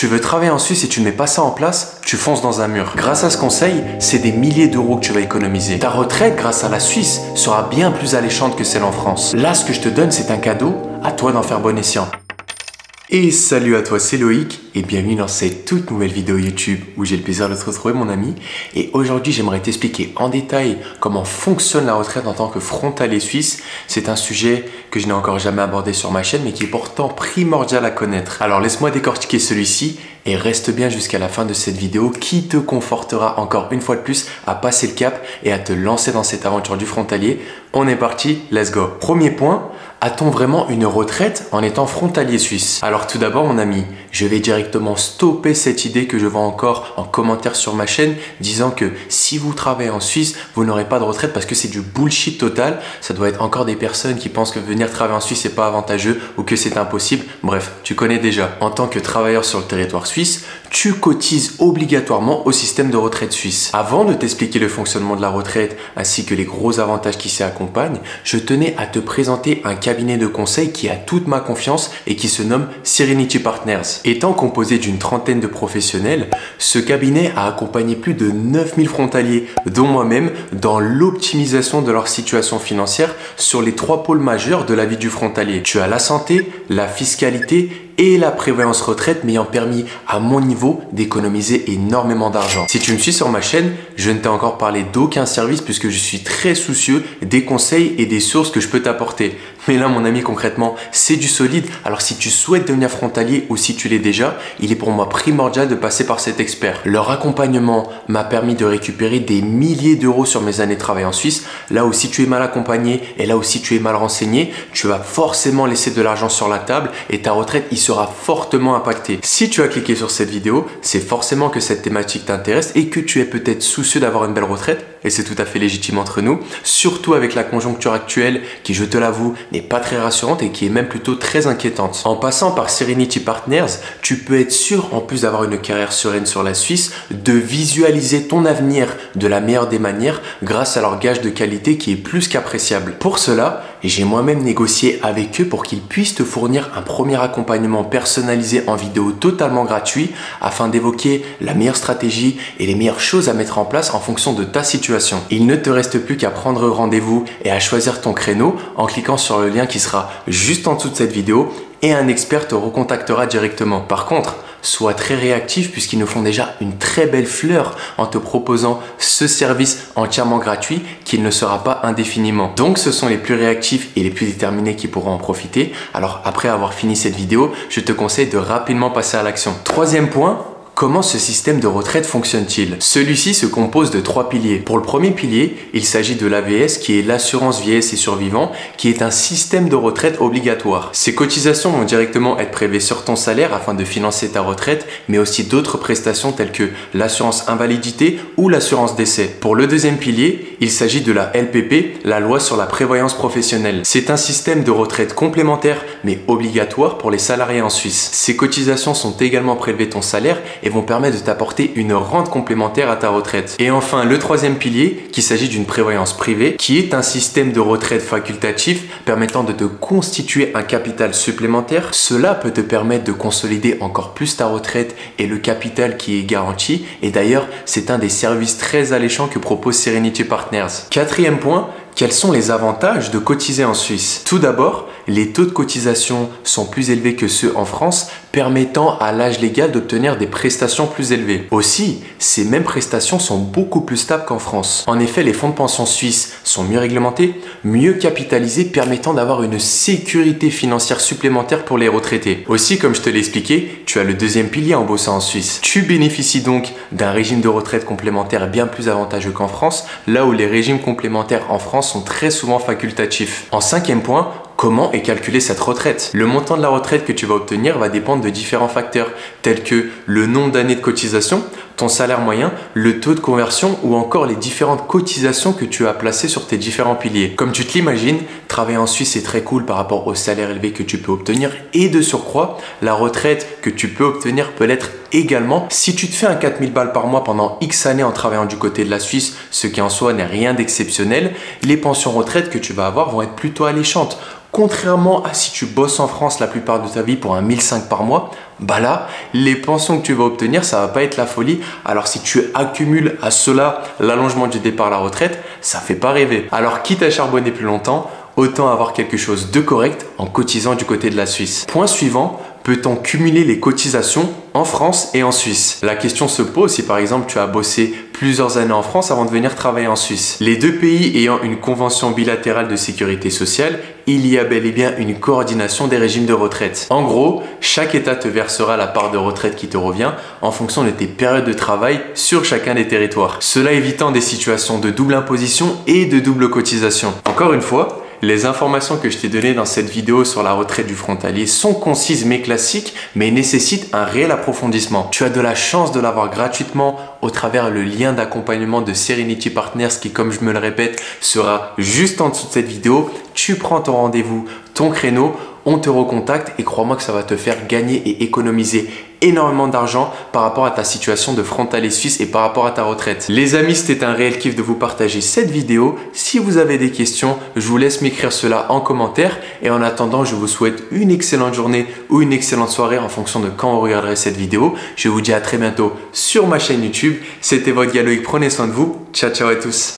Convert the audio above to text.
Tu veux travailler en Suisse et tu ne mets pas ça en place, tu fonces dans un mur. Grâce à ce conseil, c'est des milliers d'euros que tu vas économiser. Ta retraite, grâce à la Suisse, sera bien plus alléchante que celle en France. Là, ce que je te donne, c'est un cadeau, à toi d'en faire bon escient. Et salut à toi, c'est Loïc et bienvenue dans cette toute nouvelle vidéo YouTube où j'ai le plaisir de te retrouver mon ami. Et aujourd'hui, j'aimerais t'expliquer en détail comment fonctionne la retraite en tant que frontalier suisse. C'est un sujet que je n'ai encore jamais abordé sur ma chaîne mais qui est pourtant primordial à connaître. Alors laisse-moi décortiquer celui-ci et reste bien jusqu'à la fin de cette vidéo qui te confortera encore une fois de plus à passer le cap et à te lancer dans cette aventure du frontalier. On est parti, let's go. Premier point. A-t-on vraiment une retraite en étant frontalier suisse? Alors tout d'abord mon ami, je vais directement stopper cette idée que je vois encore en commentaire sur ma chaîne disant que si vous travaillez en Suisse, vous n'aurez pas de retraite parce que c'est du bullshit total. Ça doit être encore des personnes qui pensent que venir travailler en Suisse n'est pas avantageux ou que c'est impossible. Bref, tu connais déjà. En tant que travailleur sur le territoire suisse, tu cotises obligatoirement au système de retraite suisse. Avant de t'expliquer le fonctionnement de la retraite ainsi que les gros avantages qui s'y accompagnent, je tenais à te présenter un cabinet de conseil qui a toute ma confiance et qui se nomme Serenity Partners. Étant composé d'une trentaine de professionnels, ce cabinet a accompagné plus de 9000 frontaliers, dont moi-même, dans l'optimisation de leur situation financière sur les 3 pôles majeurs de la vie du frontalier. Tu as la santé, la fiscalité et la prévoyance retraite m'ayant permis à mon niveau d'économiser énormément d'argent. Si tu me suis sur ma chaîne, je ne t'ai encore parlé d'aucun service puisque je suis très soucieux des conseils et des sources que je peux t'apporter. Mais là mon ami concrètement, c'est du solide. Alors si tu souhaites devenir frontalier ou si tu l'es déjà, il est pour moi primordial de passer par cet expert. Leur accompagnement m'a permis de récupérer des milliers d'euros sur mes années de travail en Suisse. Là où si tu es mal accompagné et là où si tu es mal renseigné, tu vas forcément laisser de l'argent sur la table et ta retraite y sera fortement impactée. Si tu as cliqué sur cette vidéo, c'est forcément que cette thématique t'intéresse et que tu es peut-être soucieux d'avoir une belle retraite et c'est tout à fait légitime entre nous, surtout avec la conjoncture actuelle qui, je te l'avoue, n'est pas très rassurante et qui est même plutôt très inquiétante. En passant par Serenity Partners, tu peux être sûr, en plus d'avoir une carrière sereine sur la Suisse, de visualiser ton avenir de la meilleure des manières grâce à leur gage de qualité qui est plus qu'appréciable. Pour cela, j'ai moi-même négocié avec eux pour qu'ils puissent te fournir un premier accompagnement personnalisé en vidéo totalement gratuit afin d'évoquer la meilleure stratégie et les meilleures choses à mettre en place en fonction de ta situation. Il ne te reste plus qu'à prendre rendez-vous et à choisir ton créneau en cliquant sur le lien qui sera juste en dessous de cette vidéo et un expert te recontactera directement. Par contre, sois très réactif puisqu'ils nous font déjà une très belle fleur en te proposant ce service entièrement gratuit qui ne sera pas indéfiniment. Donc ce sont les plus réactifs et les plus déterminés qui pourront en profiter. Alors après avoir fini cette vidéo, je te conseille de rapidement passer à l'action. Troisième point. Comment ce système de retraite fonctionne-t-il? Celui-ci se compose de 3 piliers. Pour le premier pilier, il s'agit de l'AVS qui est l'assurance vieillesse et survivants qui est un système de retraite obligatoire. Ces cotisations vont directement être prélevées sur ton salaire afin de financer ta retraite, mais aussi d'autres prestations telles que l'assurance invalidité ou l'assurance décès. Pour le deuxième pilier, il s'agit de la LPP, la loi sur la prévoyance professionnelle. C'est un système de retraite complémentaire mais obligatoire pour les salariés en Suisse. Ces cotisations sont également prélevées ton salaire et vont permettre de t'apporter une rente complémentaire à ta retraite. Et enfin, le troisième pilier, qu'il s'agit d'une prévoyance privée, qui est un système de retraite facultatif permettant de te constituer un capital supplémentaire. Cela peut te permettre de consolider encore plus ta retraite et le capital qui est garanti. Et d'ailleurs, c'est un des services très alléchants que propose Serenity Partners. Quatrième point, quels sont les avantages de cotiser en Suisse? Tout d'abord, les taux de cotisation sont plus élevés que ceux en France, permettant à l'âge légal d'obtenir des prestations plus élevées. Aussi, ces mêmes prestations sont beaucoup plus stables qu'en France. En effet, les fonds de pension suisses sont mieux réglementés, mieux capitalisés, permettant d'avoir une sécurité financière supplémentaire pour les retraités. Aussi, comme je te l'ai expliqué, tu as le deuxième pilier en bossant en Suisse. Tu bénéficies donc d'un régime de retraite complémentaire bien plus avantageux qu'en France, là où les régimes complémentaires en France sont très souvent facultatifs. En cinquième point, comment est calculée cette retraite? Le montant de la retraite que tu vas obtenir va dépendre de différents facteurs tels que le nombre d'années de cotisation, ton salaire moyen, le taux de conversion ou encore les différentes cotisations que tu as placées sur tes différents piliers. Comme tu te l'imagines, travailler en Suisse est très cool par rapport au salaire élevé que tu peux obtenir et de surcroît, la retraite que tu peux obtenir peut l'être également si tu te fais un 4000 balles par mois pendant X années en travaillant du côté de la Suisse, ce qui en soi n'est rien d'exceptionnel. Les pensions retraite que tu vas avoir vont être plutôt alléchantes. Contrairement à si tu bosses en France la plupart de ta vie pour un 1005 par mois, bah là, les pensions que tu vas obtenir, ça va pas être la folie. Alors si tu accumules à cela l'allongement du départ à la retraite, ça fait pas rêver. Alors quitte à charbonner plus longtemps, autant avoir quelque chose de correct en cotisant du côté de la Suisse. Point suivant, peut-on cumuler les cotisations en France et en Suisse? La question se pose si par exemple tu as bossé plusieurs années en France avant de venir travailler en Suisse. Les deux pays ayant une convention bilatérale de sécurité sociale, il y a bel et bien une coordination des régimes de retraite. En gros, chaque État te versera la part de retraite qui te revient en fonction de tes périodes de travail sur chacun des territoires. Cela évitant des situations de double imposition et de double cotisation. Encore une fois, les informations que je t'ai données dans cette vidéo sur la retraite du frontalier sont concises mais classiques, mais nécessitent un réel approfondissement. Tu as de la chance de l'avoir gratuitement au travers le lien d'accompagnement de Serenity Partners qui, comme je me le répète, sera juste en dessous de cette vidéo. Tu prends ton rendez-vous, ton créneau, on te recontacte et crois-moi que ça va te faire gagner et économiser énormément d'argent par rapport à ta situation de frontalier suisse et par rapport à ta retraite. Les amis, c'était un réel kiff de vous partager cette vidéo. Si vous avez des questions, je vous laisse m'écrire cela en commentaire et en attendant, je vous souhaite une excellente journée ou une excellente soirée en fonction de quand vous regarderez cette vidéo. Je vous dis à très bientôt sur ma chaîne YouTube. C'était votre gars Loïc, prenez soin de vous. Ciao, ciao à tous.